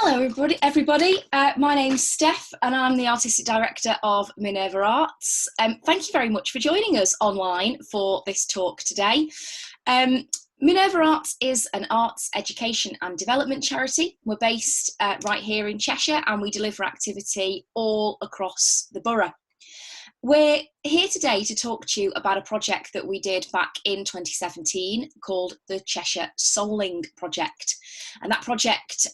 Hello everybody. My name's Steph and I'm the Artistic Director of Minerva Arts. Thank you very much for joining us online for this talk today. Minerva Arts is an arts education and development charity. We're based right here in Cheshire and we deliver activity all across the borough. We're here today to talk to you about a project that we did back in 2017 called the Cheshire Souling Project. And that project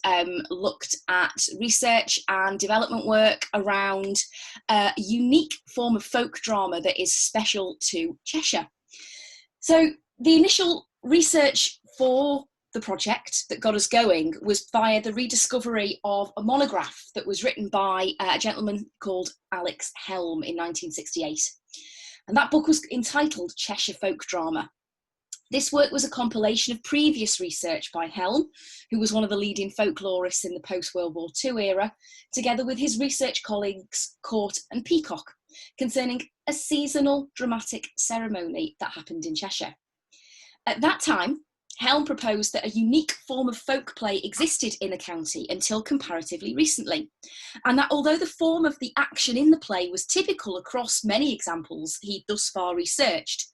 looked at research and development work around a unique form of folk drama that is special to Cheshire. So the initial research for the project that got us going was via the rediscovery of a monograph that was written by a gentleman called Alex Helm in 1968. And that book was entitled Cheshire Folk Drama. This work was a compilation of previous research by Helm, who was one of the leading folklorists in the post-World War II era, together with his research colleagues Court and Peacock, concerning a seasonal dramatic ceremony that happened in Cheshire. At that time, Helm proposed that a unique form of folk play existed in the county until comparatively recently, and that although the form of the action in the play was typical across many examples he'd thus far researched,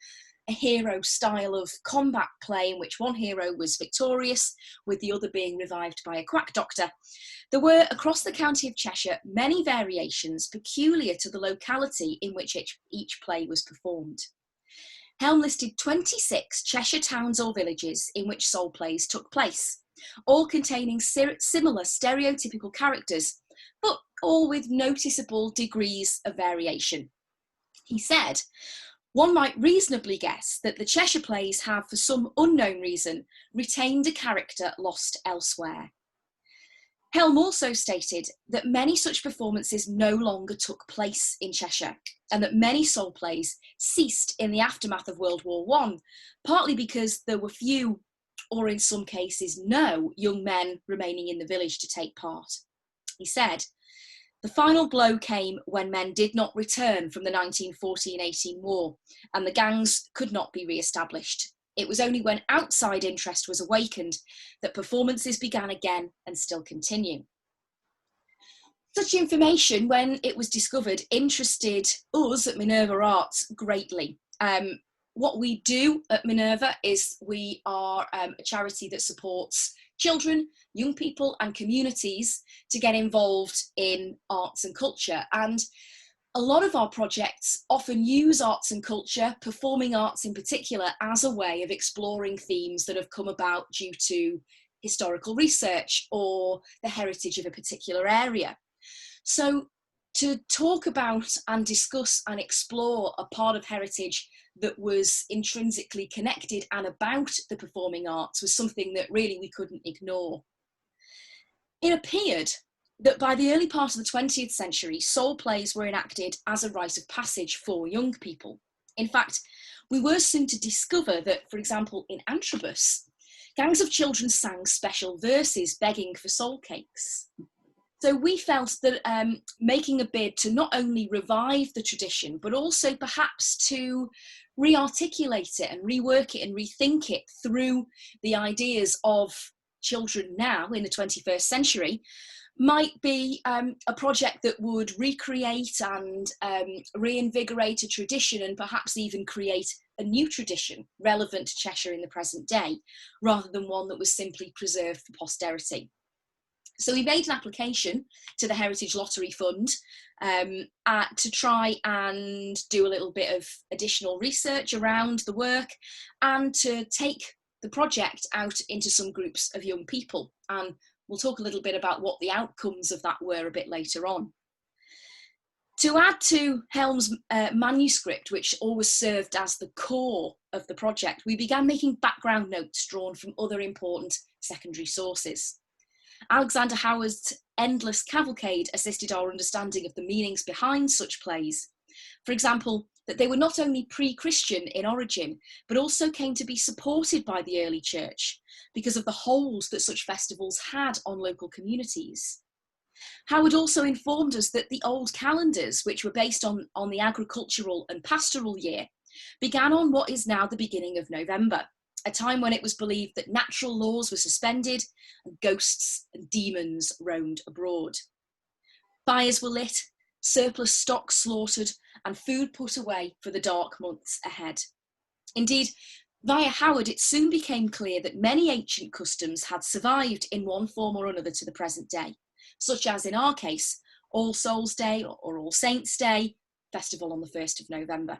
a hero style of combat play in which one hero was victorious, with the other being revived by a quack doctor, there were across the county of Cheshire many variations peculiar to the locality in which each play was performed. Helm listed 26 Cheshire towns or villages in which soul plays took place, all containing similar stereotypical characters, but all with noticeable degrees of variation. He said, one might reasonably guess that the Cheshire plays have, for some unknown reason, retained a character lost elsewhere. Helm also stated that many such performances no longer took place in Cheshire, and that many soul plays ceased in the aftermath of World War I, partly because there were few, or in some cases no, young men remaining in the village to take part. He said, the final blow came when men did not return from the 1914-18 war, and the gangs could not be re-established. It was only when outside interest was awakened that performances began again and still continue. Such information, when it was discovered, interested us at Minerva Arts greatly. What we do at Minerva is we are a charity that supports children, young people and communities to get involved in arts and culture. And a lot of our projects often use arts and culture, performing arts in particular, as a way of exploring themes that have come about due to historical research or the heritage of a particular area. So to talk about and discuss and explore a part of heritage that was intrinsically connected and about the performing arts was something that really we couldn't ignore. It appeared that by the early part of the 20th century, soul plays were enacted as a rite of passage for young people. In fact, we were soon to discover that, for example, in Antrobus, gangs of children sang special verses begging for soul cakes. So we felt that making a bid to not only revive the tradition, but also perhaps to re-articulate it and rework it and rethink it through the ideas of children now in the 21st century, might be a project that would recreate and reinvigorate a tradition and perhaps even create a new tradition relevant to Cheshire in the present day, rather than one that was simply preserved for posterity. So we made an application to the Heritage Lottery Fund to try and do a little bit of additional research around the work and to take the project out into some groups of young people. And we'll talk a little bit about what the outcomes of that were a bit later on. To add to Helm's manuscript, which always served as the core of the project, we began making background notes drawn from other important secondary sources. Alexander Howard's Endless Cavalcade assisted our understanding of the meanings behind such plays. For example, that they were not only pre-Christian in origin, but also came to be supported by the early church because of the hold that such festivals had on local communities. Howard also informed us that the old calendars, which were based on the agricultural and pastoral year, began on what is now the beginning of November, a time when it was believed that natural laws were suspended and ghosts and demons roamed abroad. Fires were lit, surplus stock slaughtered, and food put away for the dark months ahead. Indeed, via Howard, it soon became clear that many ancient customs had survived in one form or another to the present day, such as in our case, All Souls' Day or All Saints' Day, festival on the 1st of November.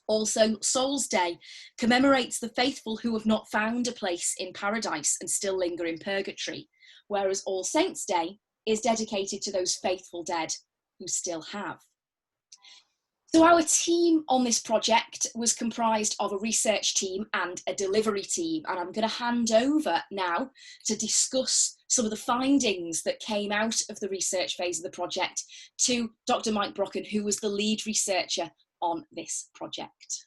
Also, Souls' Day commemorates the faithful who have not found a place in paradise and still linger in purgatory, whereas All Saints' Day is dedicated to those faithful dead who still have. So our team on this project was comprised of a research team and a delivery team, and I'm going to hand over now to discuss some of the findings that came out of the research phase of the project to Dr. Mike Brocken, who was the lead researcher on this project.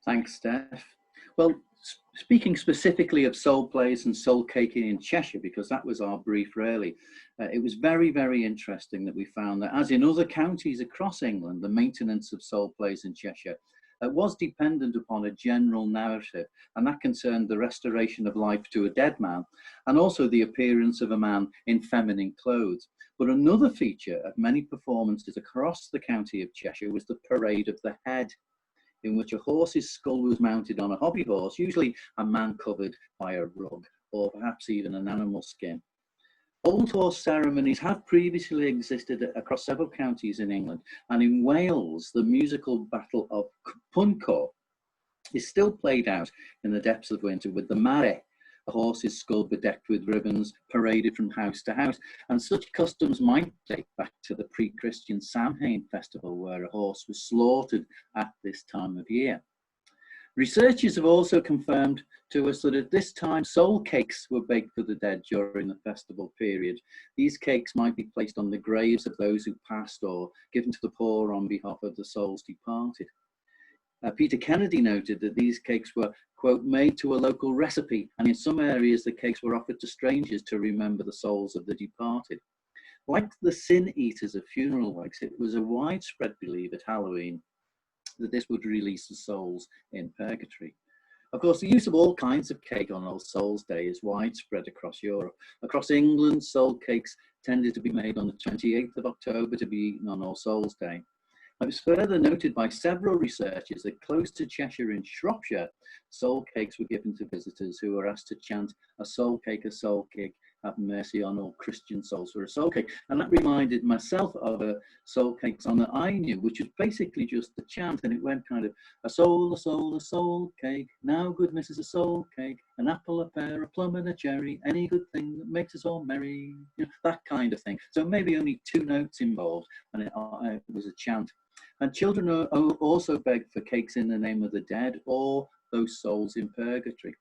Thanks, Steph. Well, speaking specifically of soul plays and soul caking in Cheshire, because that was our brief really, it was very, very interesting that we found that, as in other counties across England, the maintenance of soul plays in Cheshire was dependent upon a general narrative, and that concerned the restoration of life to a dead man, and also the appearance of a man in feminine clothes. But another feature of many performances across the county of Cheshire was the Parade of the Head, in which a horse's skull was mounted on a hobby horse, usually a man covered by a rug, or perhaps even an animal skin. Old horse ceremonies have previously existed across several counties in England, and in Wales, the musical Battle of Puncourt is still played out in the depths of winter with the mare, a horse's skull bedecked with ribbons, paraded from house to house, and such customs might date back to the pre-Christian Samhain festival, where a horse was slaughtered at this time of year. Researchers have also confirmed to us that at this time soul cakes were baked for the dead during the festival period. These cakes might be placed on the graves of those who passed or given to the poor on behalf of the souls departed. Peter Kennedy noted that these cakes were, quote, made to a local recipe, and in some areas the cakes were offered to strangers to remember the souls of the departed. Like the sin eaters of funeral wakes, it was a widespread belief at Halloween that this would release the souls in purgatory. Of course, the use of all kinds of cake on All Souls' Day is widespread across Europe. Across England, soul cakes tended to be made on the 28th of October to be eaten on All Souls' Day. It was further noted by several researchers that close to Cheshire in Shropshire, soul cakes were given to visitors who were asked to chant, a soul cake, have mercy on all Christian souls for a soul cake. And that reminded myself of a soul cake song that I knew, which was basically just a chant, and it went kind of, a soul cake, now goodness is a soul cake, an apple, a pear, a plum and a cherry, any good thing that makes us all merry, you know, that kind of thing. So maybe only 2 notes involved, and it was a chant. And children are also begged for cakes in the name of the dead or those souls in purgatory.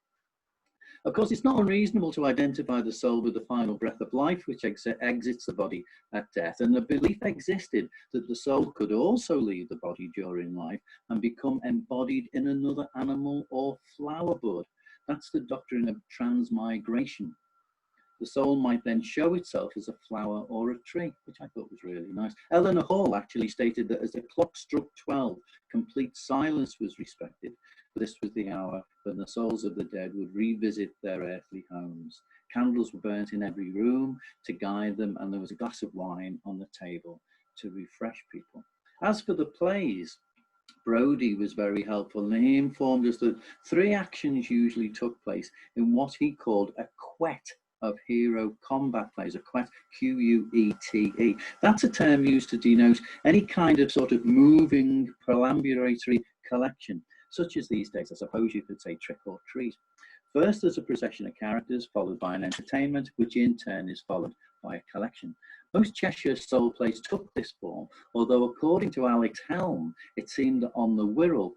Of course, it's not unreasonable to identify the soul with the final breath of life, which exits the body at death. And the belief existed that the soul could also leave the body during life and become embodied in another animal or flower bud. That's the doctrine of transmigration. The soul might then show itself as a flower or a tree, which I thought was really nice. Eleanor Hall actually stated that as the clock struck 12, complete silence was respected. This was the hour when the souls of the dead would revisit their earthly homes. Candles were burnt in every room to guide them, and there was a glass of wine on the table to refresh people. As for the plays, Brodie was very helpful, and he informed us that 3 actions usually took place in what he called a quet of hero combat plays, a quet, Q-U-E-T-E. That's a term used to denote any kind of sort of moving perambulatory collection, such as these days, I suppose you could say trick or treat. First, there's a procession of characters, followed by an entertainment, which in turn is followed by a collection. Most Cheshire soul plays took this form, although according to Alex Helm, it seemed that on the Wirral,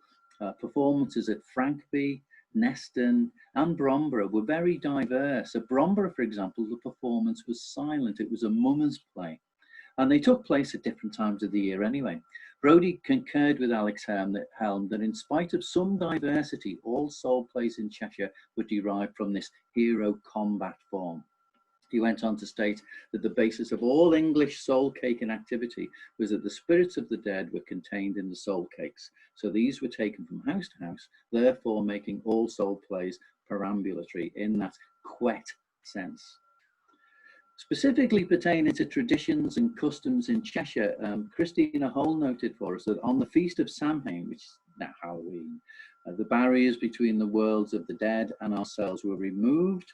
performances at Frankby, Neston and Bromborough were very diverse. At Bromborough, for example, the performance was silent. It was a mummers play, and they took place at different times of the year anyway. Brodie concurred with Alex Helm that in spite of some diversity, all soul plays in Cheshire were derived from this hero combat form. He went on to state that the basis of all English soul caking activity was that the spirits of the dead were contained in the soul cakes. So these were taken from house to house, therefore making all soul plays perambulatory in that quet sense. Specifically pertaining to traditions and customs in Cheshire, Christina Hole noted for us that on the Feast of Samhain, which is now Halloween, the barriers between the worlds of the dead and ourselves were removed,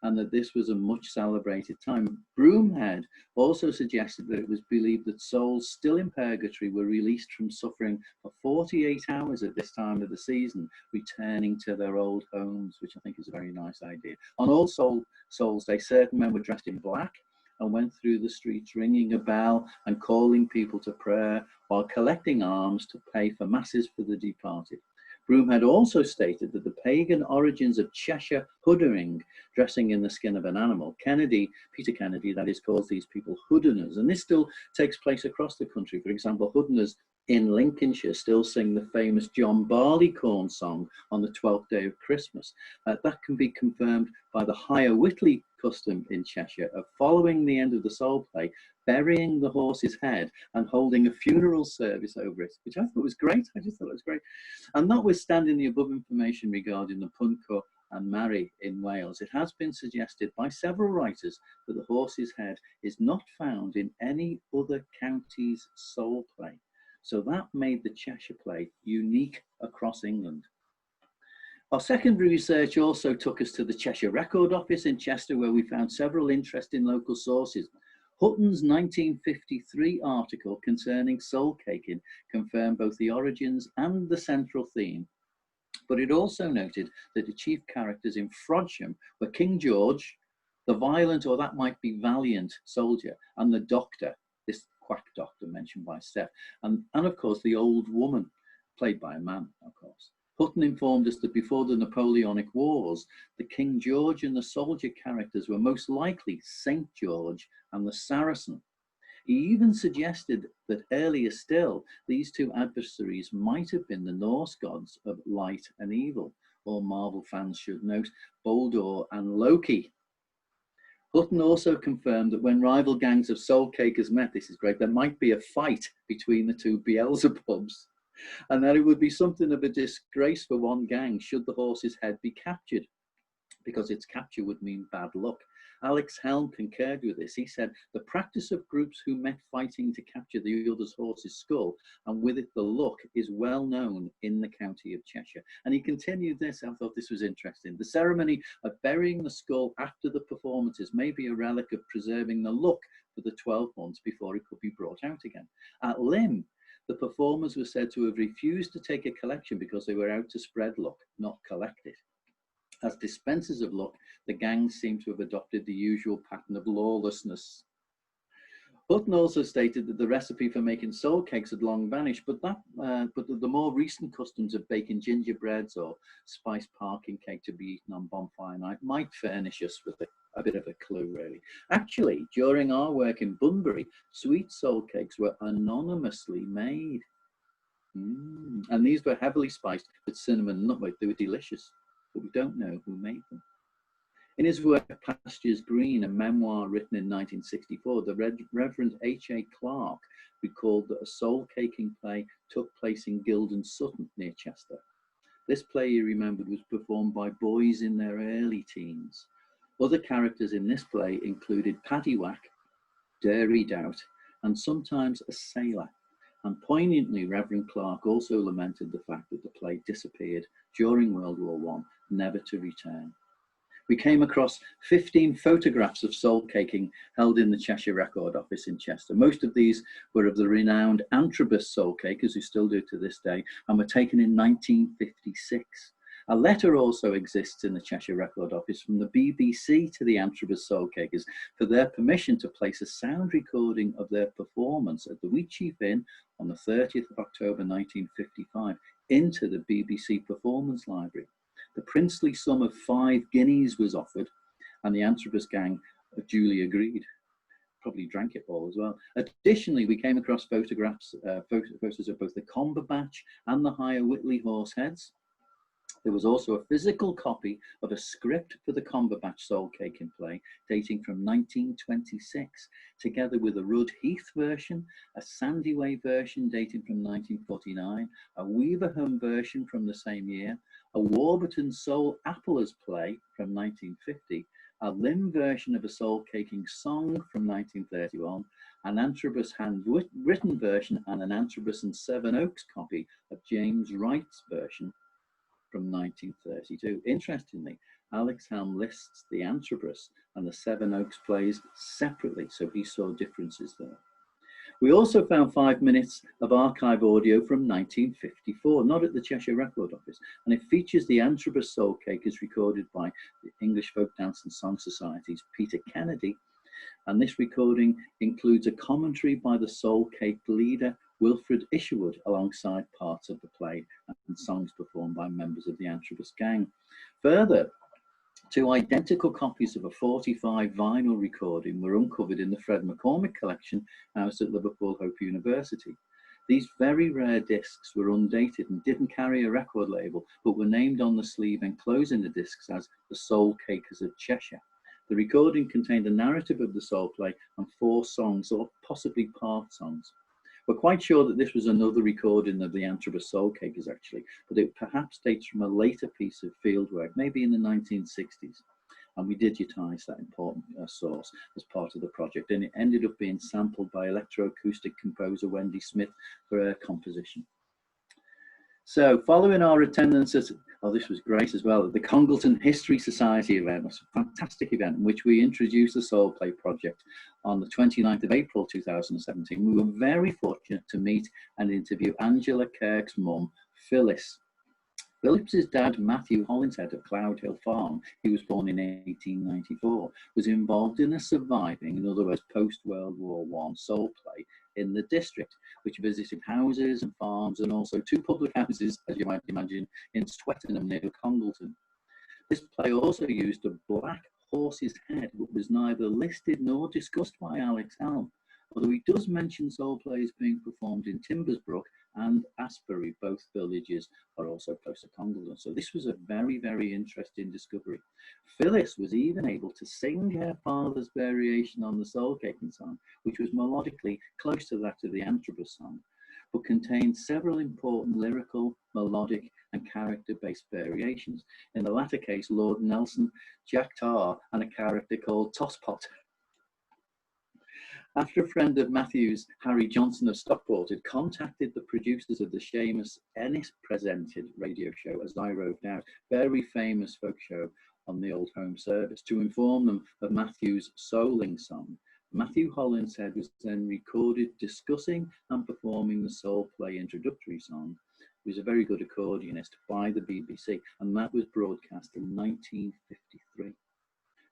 and that this was a much celebrated time. Broomhead also suggested that it was believed that souls still in purgatory were released from suffering for 48 hours at this time of the season, returning to their old homes, which I think is a very nice idea. On All Souls Day, certain men were dressed in black and went through the streets ringing a bell and calling people to prayer while collecting alms to pay for masses for the departed. Broomhead also stated that the pagan origins of Cheshire hoodering, dressing in the skin of an animal, Peter Kennedy, that is, calls these people hooderners, and this still takes place across the country. For example, hooderners in Lincolnshire still sing the famous John Barleycorn song on the 12th day of Christmas. That can be confirmed by the Higher Whitley custom in Cheshire of following the end of the soul play, burying the horse's head and holding a funeral service over it, which I thought was great. I just thought it was great. And notwithstanding the above information regarding the Punco and Mary in Wales, it has been suggested by several writers that the horse's head is not found in any other county's soul play. So that made the Cheshire play unique across England. Our secondary research also took us to the Cheshire Record Office in Chester, where we found several interesting local sources. Hutton's 1953 article concerning soul caking confirmed both the origins and the central theme, but it also noted that the chief characters in Frodsham were King George, the violent, or that might be valiant, soldier, and the doctor, this quack doctor mentioned by Steph, and of course the old woman, played by a man, of course. Hutton informed us that before the Napoleonic Wars, the King George and the soldier characters were most likely St. George and the Saracen. He even suggested that earlier still, these two adversaries might have been the Norse gods of light and evil, or Marvel fans should note, Baldur and Loki. Hutton also confirmed that when rival gangs of soul cakers met, this is great, there might be a fight between the two Beelzebubs, and that it would be something of a disgrace for one gang should the horse's head be captured, because its capture would mean bad luck. Alex Helm concurred with this. He said, the practice of groups who met fighting to capture the other's horse's skull, and with it the luck, is well known in the county of Cheshire. And he continued this, I thought this was interesting. The ceremony of burying the skull after the performances may be a relic of preserving the luck for the 12 months before it could be brought out again. At Lymm, the performers were said to have refused to take a collection because they were out to spread luck, not collect it. As dispensers of luck, the gangs seem to have adopted the usual pattern of lawlessness. Hutton also stated that the recipe for making soul cakes had long vanished, but the more recent customs of baking gingerbreads or spiced parking cake to be eaten on bonfire night might furnish us with a bit of a clue, really. Actually, during our work in Bunbury, sweet soul cakes were anonymously made. And these were heavily spiced with cinnamon and nutmeg. They were delicious, but we don't know who made them. In his work, Pastures Green, a memoir written in 1964, the Reverend H.A. Clark recalled that a soul-caking play took place in Gildon Sutton near Chester. This play, he remembered, was performed by boys in their early teens. Other characters in this play included Paddywhack, Dairy Doubt, and sometimes a sailor. And poignantly, Reverend Clark also lamented the fact that the play disappeared during World War I, never to return. We came across 15 photographs of soul caking held in the Cheshire Record Office in Chester. Most of these were of the renowned Antrobus soul cakers, who still do to this day, and were taken in 1956. A letter also exists in the Cheshire Record Office from the BBC to the Antrobus soul cakers for their permission to place a sound recording of their performance at the Wheatsheaf Inn on the 30th of October 1955 into the BBC Performance Library. The princely sum of 5 guineas was offered, and the Antrobus gang duly agreed. Probably drank it all as well. Additionally, we came across photos of both the Comberbatch and the Higher Whitley horse heads. There was also a physical copy of a script for the Cumberbatch Soul Caking play dating from 1926, together with a Rudd Heath version, a Sandyway version dating from 1949, a Weaverham version from the same year, a Warburton Soul Applers play from 1950, a Limb version of a soul caking song from 1931, an Antrobus handwritten version, and an Antrobus and Sevenoaks copy of James Wright's version from 1932. Interestingly, Alex Helm lists the Antrobus and the Sevenoaks plays separately, so he saw differences there. We also found 5 minutes of archive audio from 1954, not at the Cheshire Record Office, and it features the Antrobus Soul Cake as recorded by the English Folk Dance and Song Society's Peter Kennedy, and this recording includes a commentary by the Soul Cake leader Wilfred Isherwood alongside parts of the play and songs performed by members of the Antrobus gang. Further, 2 identical copies of a 45 vinyl recording were uncovered in the Fred McCormick collection housed at Liverpool Hope University. These very rare discs were undated and didn't carry a record label, but were named on the sleeve enclosing the discs as the Soul Cakers of Cheshire. The recording contained a narrative of the soul play and 4 songs, or possibly part songs. We're quite sure that this was another recording of the Antrobus Soul Cakers actually, but it perhaps dates from a later piece of fieldwork, maybe in the 1960s. And we digitised that important source as part of the project, and it ended up being sampled by electroacoustic composer Wendy Smith for her composition. So following our attendance at, oh, this was great as well, at the Congleton History Society event, it was a fantastic event in which we introduced the Soul Play project on the 29th of April 2017. We were very fortunate to meet and interview Angela Kirk's mum, Phyllis. Phillips's dad, Matthew Hollinshead of Cloud Hill Farm, he was born in 1894, was involved in a surviving, in other words, post-World War I soul play in the district, which visited houses and farms and also 2 public houses, as you might imagine, in Swettenham near Congleton. This play also used a black horse's head, but was neither listed nor discussed by Alex Helm, although he does mention soul plays being performed in Timbersbrook and Asbury. Both villages are also close to Congleton. So this was a very, very interesting discovery. Phyllis was even able to sing her father's variation on the soul caking song, which was melodically close to that of the Antrobus song, but contained several important lyrical, melodic, and character-based variations. In the latter case, Lord Nelson, Jack Tar, and a character called Tosspot. After a friend of Matthew's, Harry Johnson of Stockport, had contacted the producers of the Seamus Ennis-presented radio show, As I Roved Out, very famous folk show on the Old Home Service, to inform them of Matthew's souling song, Matthew Hollinshead was then recorded discussing and performing the Soul Play introductory song. He was a very good accordionist by the BBC, and that was broadcast in 1953.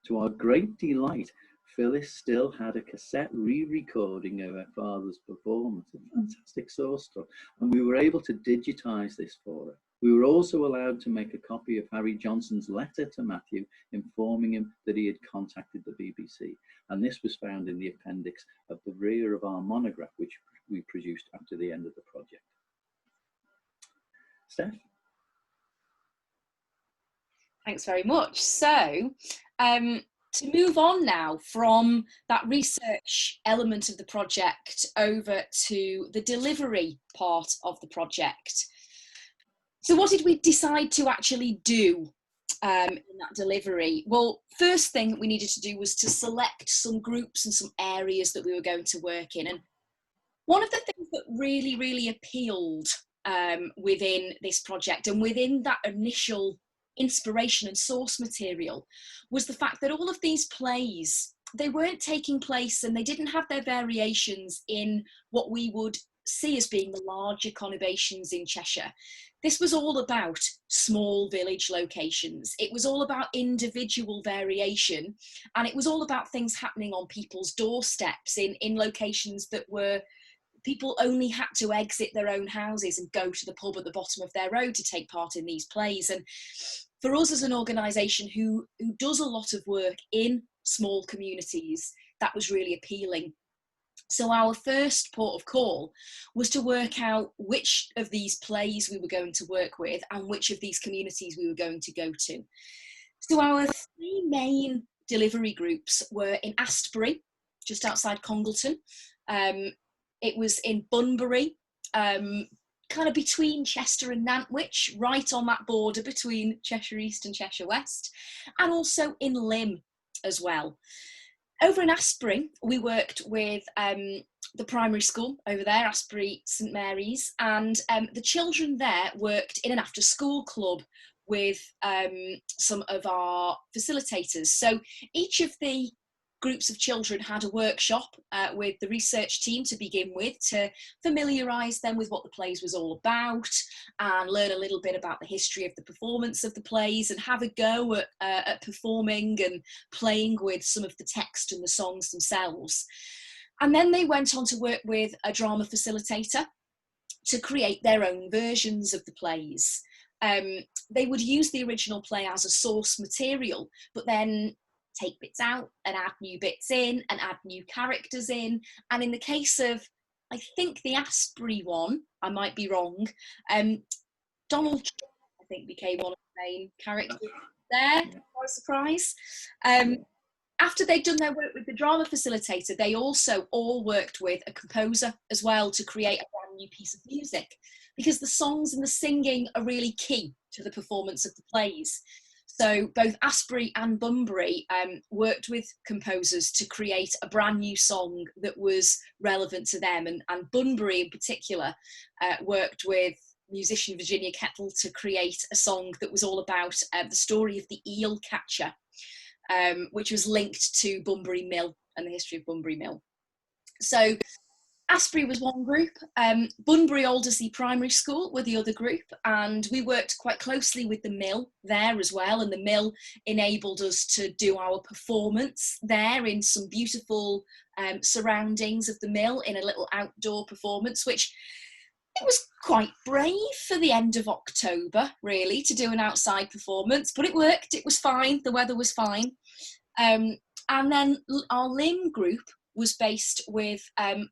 To our great delight, Phyllis still had a cassette re-recording of her father's performance, a fantastic source stuff, and we were able to digitize this for her. We were also allowed to make a copy of Harry Johnson's letter to Matthew informing him that he had contacted the BBC, and this was found in the appendix of the rear of our monograph, which we produced after the end of the project. Steph? Thanks very much. So, to move on now from that research element of the project over to the delivery part of the project. So what did we decide to actually do in that delivery? Well, first thing that we needed to do was to select some groups and some areas that we were going to work in. And one of the things that really, really appealed within this project and within that initial inspiration and source material was the fact that all of these plays, they weren't taking place and they didn't have their variations in what we would see as being the larger conurbations in Cheshire. This was all about small village locations. It was all about individual variation, and it was all about things happening on people's doorsteps in locations that were, people only had to exit their own houses and go to the pub at the bottom of their road to take part in these plays. And for us as an organisation who does a lot of work in small communities, that was really appealing. So our first port of call was to work out which of these plays we were going to work with and which of these communities we were going to go to. So our three main delivery groups were in Astbury, just outside Congleton. It was in Bunbury, kind of between Chester and Nantwich, right on that border between Cheshire East and Cheshire West, and also in Lymm as well. Over in Astbury, we worked with the primary school over there, Astbury St Mary's, and the children there worked in an after-school club with some of our facilitators. So each of the groups of children had a workshop with the research team to begin with, to familiarise them with what the plays was all about and learn a little bit about the history of the performance of the plays and have a go at performing and playing with some of the text and the songs themselves. And then they went on to work with a drama facilitator to create their own versions of the plays. They would use the original play as a source material, but then take bits out and add new bits in and add new characters in. And in the case of, I think the Astbury one, I might be wrong, Donald Trump, I think, became one of the main characters there, for a surprise. After they'd done their work with the drama facilitator, they also all worked with a composer as well to create a brand new piece of music, because the songs and the singing are really key to the performance of the plays. So both Astbury and Bunbury worked with composers to create a brand new song that was relevant to them. And Bunbury in particular worked with musician Virginia Kettle to create a song that was all about the story of the eel catcher, which was linked to Bunbury Mill and the history of Bunbury Mill. So Astbury was one group, Bunbury Aldersley Primary School were the other group, and we worked quite closely with the mill there as well, and the mill enabled us to do our performance there in some beautiful surroundings of the mill in a little outdoor performance, which it was quite brave for the end of October, really, to do an outside performance, but it worked, it was fine, the weather was fine. And then our Lymm group was based with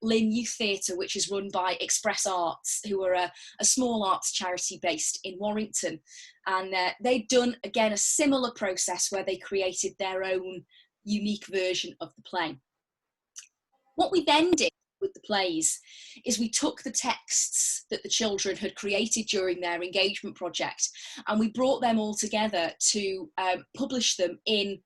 Lymm Youth Theatre, which is run by Express Arts, who are a small arts charity based in Warrington. And they'd done, again, a similar process where they created their own unique version of the play. What we then did with the plays is we took the texts that the children had created during their engagement project and we brought them all together to publish them in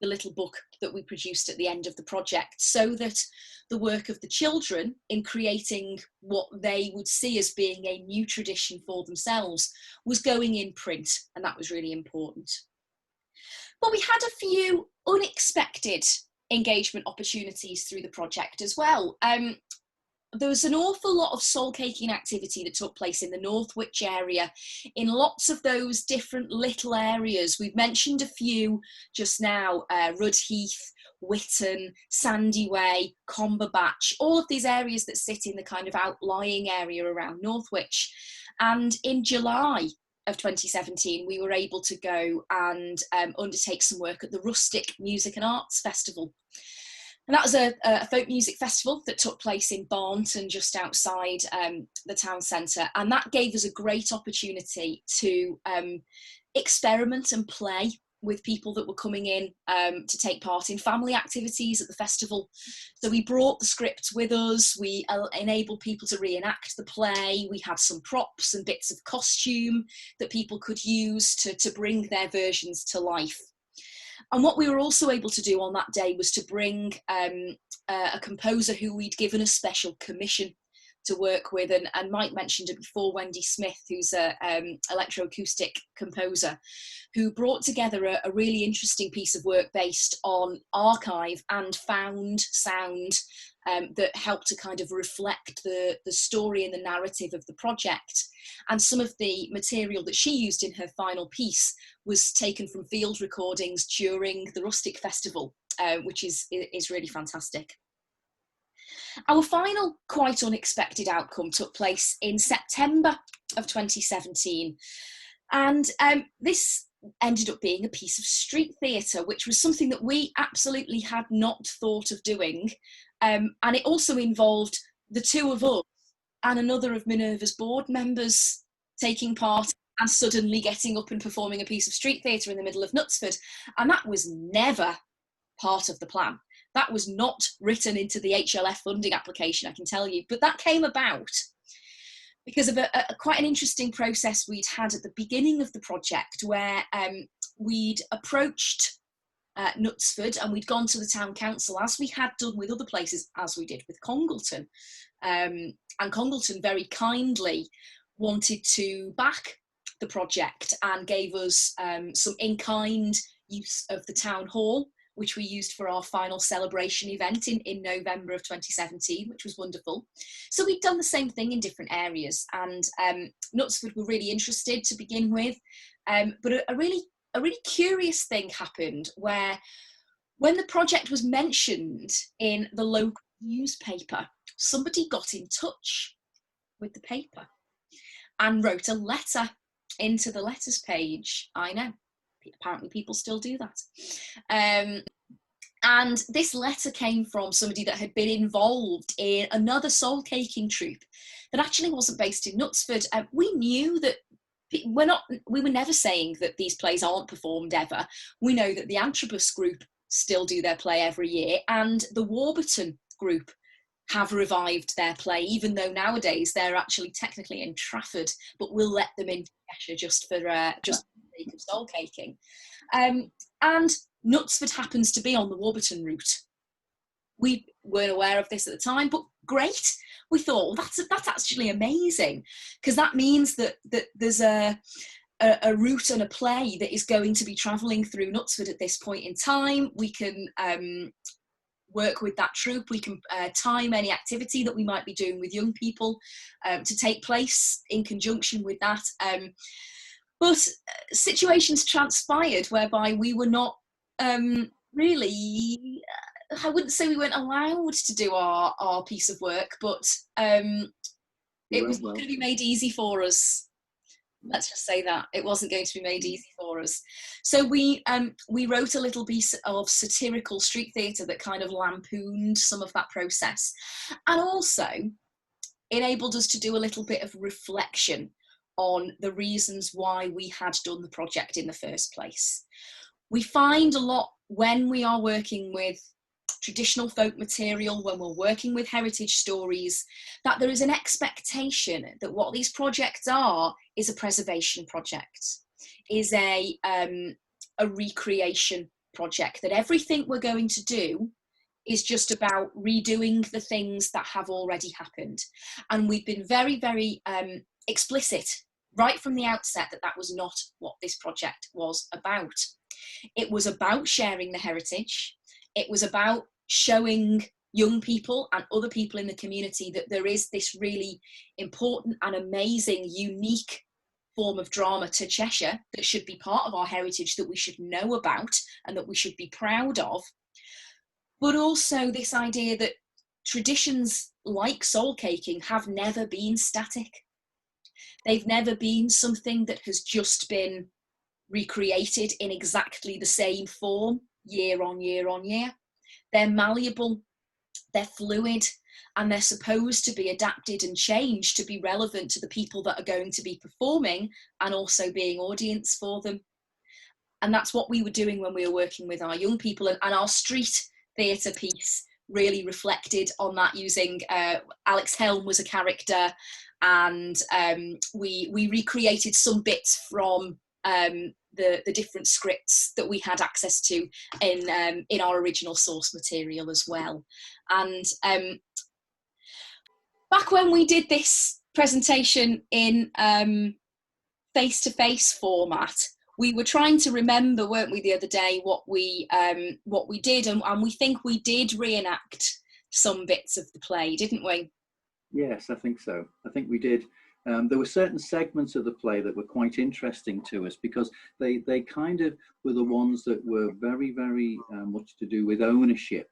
the little book that we produced at the end of the project, so that the work of the children in creating what they would see as being a new tradition for themselves was going in print, and that was really important. But we had a few unexpected engagement opportunities through the project as well. There was an awful lot of soul caking activity that took place in the Northwich area, in lots of those different little areas. We've mentioned a few just now, Rudheath, Witton, Sandyway, Comberbatch, all of these areas that sit in the kind of outlying area around Northwich. And in July of 2017, we were able to go and undertake some work at the Rustic Music and Arts Festival. And that was a folk music festival that took place in Barnton, just outside the town centre. And that gave us a great opportunity to experiment and play with people that were coming in to take part in family activities at the festival. So we brought the script with us, we enabled people to reenact the play, we had some props and bits of costume that people could use to bring their versions to life. And what we were also able to do on that day was to bring a composer who we'd given a special commission to work with, and Mike mentioned it before, Wendy Smith, who's an electroacoustic composer, who brought together a really interesting piece of work based on archive and found sound that helped to kind of reflect the story and the narrative of the project. And some of the material that she used in her final piece was taken from field recordings during the Rustic Festival, which is really fantastic. Our final quite unexpected outcome took place in September of 2017. And this ended up being a piece of street theatre, which was something that we absolutely had not thought of doing And it also involved the two of us and another of Minerva's board members taking part and suddenly getting up and performing a piece of street theatre in the middle of Knutsford. And that was never part of the plan. That was not written into the HLF funding application, I can tell you. But that came about because of quite an interesting process we'd had at the beginning of the project, where we'd approached Knutsford, and we'd gone to the town council, as we had done with other places, as we did with Congleton. And Congleton very kindly wanted to back the project and gave us some in-kind use of the town hall, which we used for our final celebration event in November of 2017, which was wonderful. So we'd done the same thing in different areas, and Knutsford were really interested to begin with. But a really curious thing happened, where when the project was mentioned in the local newspaper, somebody got in touch with the paper and wrote a letter into the letters page. I know, apparently people still do that. And this letter came from somebody that had been involved in another soul caking troupe that actually wasn't based in Knutsford. We knew that we were never saying that these plays aren't performed ever. We know that the Antrobus group still do their play every year, and the Warburton group have revived their play, even though nowadays they're actually technically in Trafford, but we'll let them in Cheshire just for the sake of soul caking. And Knutsford happens to be on the Warburton route. We weren't aware of this at the time, but great. We thought, well, that's actually amazing, because that means that there's a route and a play that is going to be travelling through Knutsford at this point in time. We can work with that troupe. We can time any activity that we might be doing with young people to take place in conjunction with that. But situations transpired whereby we were not really, I wouldn't say we weren't allowed to do our piece of work, but it was not going to be made easy for us. Let's just say that it wasn't going to be made easy for us. So we wrote a little piece of satirical street theatre that kind of lampooned some of that process, and also enabled us to do a little bit of reflection on the reasons why we had done the project in the first place. We find a lot when we are working with traditional folk material, when we're working with heritage stories, that there is an expectation that what these projects are is a preservation project, is a recreation project, that everything we're going to do is just about redoing the things that have already happened. And we've been very, very explicit right from the outset that that was not what this project was about. It was about sharing the heritage. It was about showing young people and other people in the community that there is this really important and amazing, unique form of drama to Cheshire that should be part of our heritage, that we should know about and that we should be proud of. But also this idea that traditions like soul caking have never been static. They've never been something that has just been recreated in exactly the same form year on year on year. They're malleable, they're fluid, and they're supposed to be adapted and changed to be relevant to the people that are going to be performing and also being audience for them. And that's what we were doing when we were working with our young people, and our street theatre piece really reflected on that, using Alex Helm was a character, and we recreated some bits from the different scripts that we had access to in our original source material as well. And back when we did this presentation in face-to-face format, we were trying to remember, weren't we, the other day, what we did, and we think we did reenact some bits of the play, didn't we? Yes, I think so. I think we did. There were certain segments of the play that were quite interesting to us, because they kind of were the ones that were very, very much to do with ownership.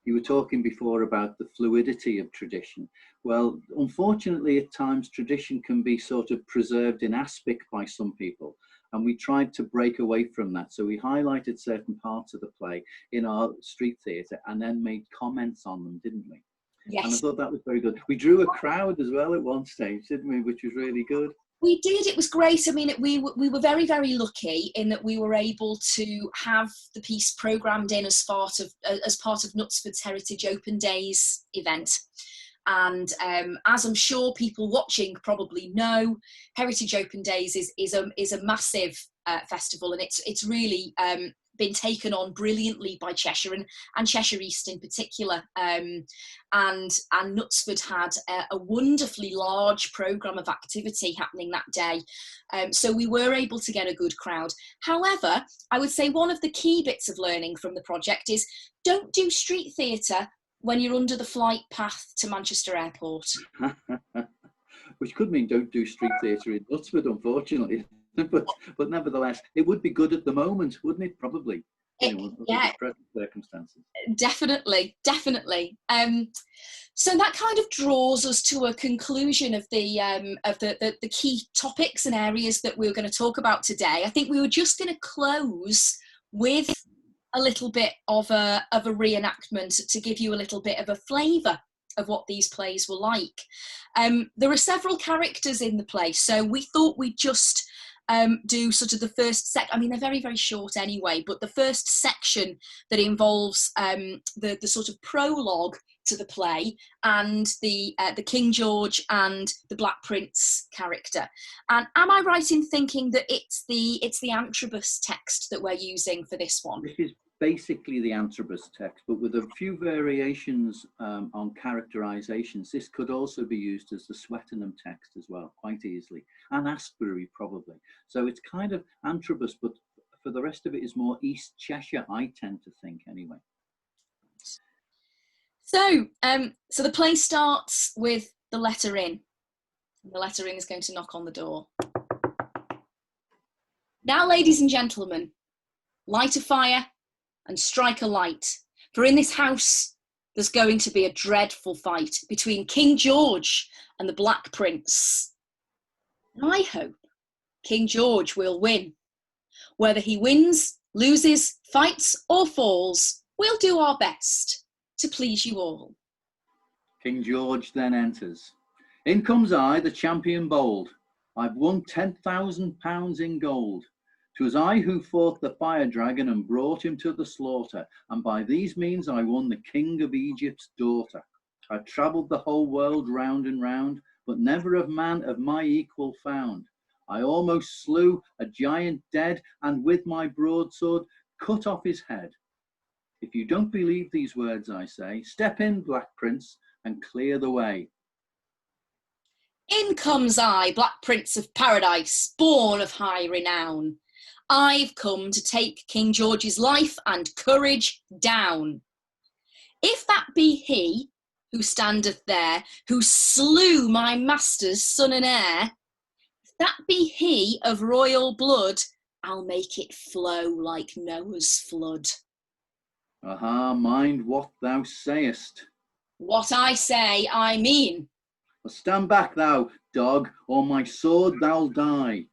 You were talking before about the fluidity of tradition. Well, unfortunately, at times tradition can be sort of preserved in aspic by some people, And we tried to break away from that. So we highlighted certain parts of the play in our street theatre and then made comments on them, didn't we? Yes. And I thought that was very good. We drew a crowd as well at one stage, didn't we? Which was really good. We did. It was great. I mean, we were very, very lucky in that we were able to have the piece programmed in as part of Knutsford's Heritage Open Days event. And as I'm sure people watching probably know, Heritage Open Days is a massive festival, and it's really been taken on brilliantly by Cheshire and Cheshire East in particular. And Knutsford had a wonderfully large programme of activity happening that day. So we were able to get a good crowd. However, I would say one of the key bits of learning from the project is don't do street theatre when you're under the flight path to Manchester Airport. Which could mean don't do street theatre in Knutsford, unfortunately. but nevertheless, it would be good at the moment, wouldn't it? Probably. Under the present circumstances. Definitely. So that kind of draws us to a conclusion of the key topics and areas that we were going to talk about today. I think we were just going to close with a little bit of a reenactment to give you a little bit of a flavour of what these plays were like. There are several characters in the play, so we thought we'd just do sort of the first I mean, they're very, very short anyway, but the first section that involves the sort of prologue to the play and the King George and the Black Prince character. And am I right in thinking that it's the Antrobus text that we're using for this one? This is basically the Antrobus text, but with a few variations on characterizations. This could also be used as the Swettenham text as well, quite easily, and Astbury probably. So it's kind of Antrobus, but for the rest of it is more East Cheshire, I tend to think anyway. So the play starts with the letter in. The letter in is going to knock on the door. Now, ladies and gentlemen, light a fire and strike a light, for in this house there's going to be a dreadful fight between King George and the Black Prince. I hope King George will win. Whether he wins, loses, fights or falls, we'll do our best to please you all. King George then enters. In comes I, the champion bold. I've won £10,000 in gold. 'Twas I who fought the fire dragon and brought him to the slaughter, and by these means I won the king of Egypt's daughter. I've travelled the whole world round and round, but never of man of my equal found. I almost slew a giant dead, and with my broadsword cut off his head. If you don't believe these words I say, step in, Black Prince, and clear the way. In comes I, Black Prince of Paradise, born of high renown. I've come to take King George's life and courage down. If that be he who standeth there, who slew my master's son and heir, if that be he of royal blood, I'll make it flow like Noah's flood. Aha, mind what thou sayest. What I say, I mean. Well, stand back, thou dog, or my sword thou'll die.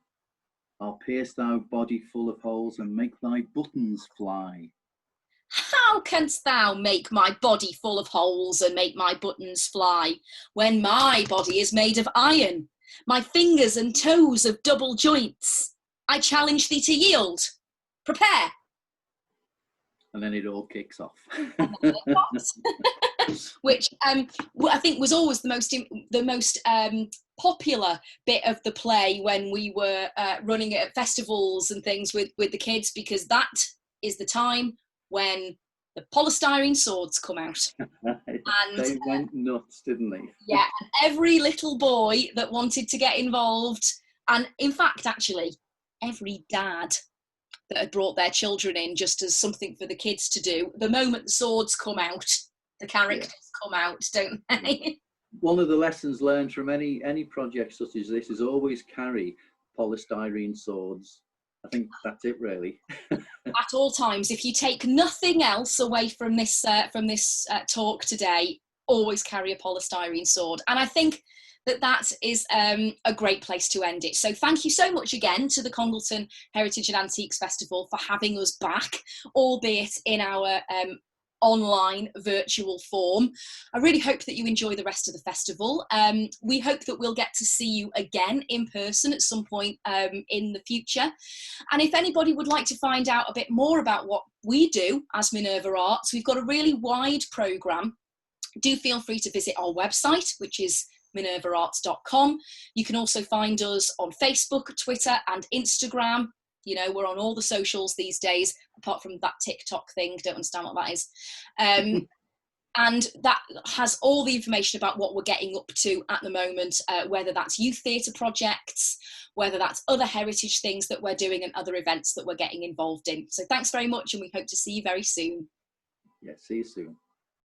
I'll pierce thy body full of holes and make thy buttons fly. How canst thou make my body full of holes and make my buttons fly, when my body is made of iron, my fingers and toes of double joints? I challenge thee to yield. Prepare. And then it all kicks off. Which I think was always the most popular bit of the play when we were running it at festivals and things with the kids, because that is the time when the polystyrene swords come out. And they went nuts, didn't they? Yeah, and every little boy that wanted to get involved, and in fact, actually, every dad that had brought their children in just as something for the kids to do, the moment the swords come out, the characters come out, don't they? One of the lessons learned from any project such as this is always carry polystyrene swords. I think that's it, really. At all times, if you take nothing else away from this talk today, always carry a polystyrene sword. And I think that is a great place to end it. So thank you so much again to the Congleton Heritage and Antiques Festival for having us back, albeit in our online virtual form. I really hope that you enjoy the rest of the festival. We hope that we'll get to see you again in person at some point in the future. And if anybody would like to find out a bit more about what we do as Minerva Arts, we've got a really wide programme. Do feel free to visit our website, which is minervaarts.com. You can also find us on Facebook, Twitter and Instagram. You know, we're on all the socials these days, apart from that TikTok thing. Don't understand what that is. And that has all the information about what we're getting up to at the moment, whether that's youth theatre projects, whether that's other heritage things that we're doing and other events that we're getting involved in. So thanks very much, and we hope to see you very soon. Yeah, see you soon.